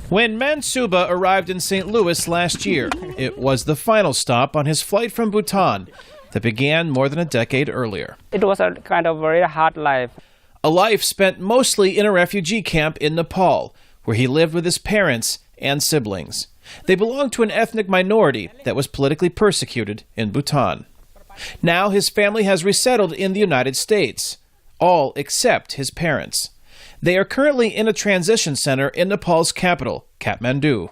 When Mansuba arrived in St. Louis last year, it was the final stop on his flight from Bhutan that began more than a decade earlier. It was a kind of very hard life. A life spent mostly in a refugee camp in Nepal, where he lived with his parents and siblings. They belonged to an ethnic minority that was politically persecuted in Bhutan. Now his family has resettled in the United States, all except his parents. They are currently in a transition center in Nepal's capital, Kathmandu.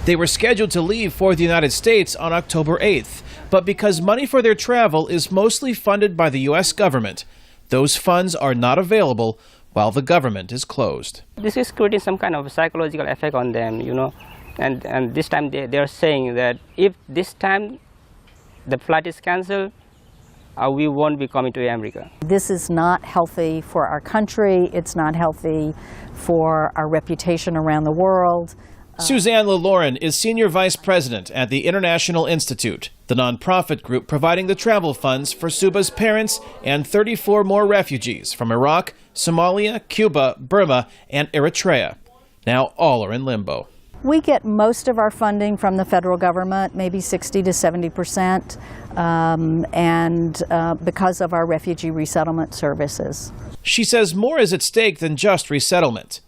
They were scheduled to leave for the United States on October 8th, but because money for their travel is mostly funded by the U.S. government, those funds are not available while the government is closed. This is creating some kind of psychological effect on them, and this time they are saying that if this time the flight is cancelled, we won't be coming to America. This is not healthy for our country. It's not healthy for our reputation around the world. Suzanne LeLauren is Senior Vice President at the International Institute, the nonprofit group providing the travel funds for Suba's parents and 34 more refugees from Iraq, Somalia, Cuba, Burma, and Eritrea. Now all are in limbo. We get most of our funding from the federal government, maybe 60 to 70%, and because of our refugee resettlement services. She says more is at stake than just resettlement.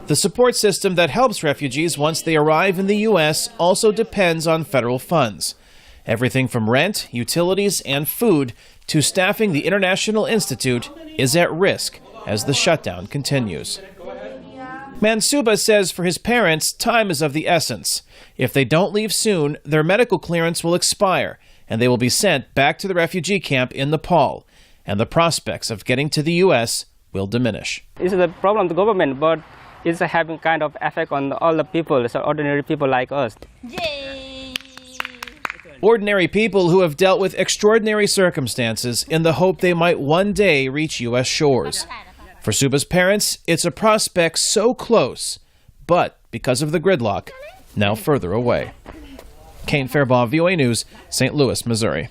The support system that helps refugees once they arrive in the U.S. also depends on federal funds. Everything from rent, utilities, and food to staffing the International Institute is at risk as the shutdown continues. Mansuba says for his parents, time is of the essence. If they don't leave soon, their medical clearance will expire, and they will be sent back to the refugee camp in Nepal, and the prospects of getting to the U.S. will diminish. This is a problem of the government, but it's having kind of effect on all the people, so ordinary people like us. Yay! Ordinary people who have dealt with extraordinary circumstances in the hope they might one day reach U.S. shores. For Suba's parents, it's a prospect so close, but because of the gridlock, now further away. Kane, Farabaugh, VOA News, St. Louis, Missouri.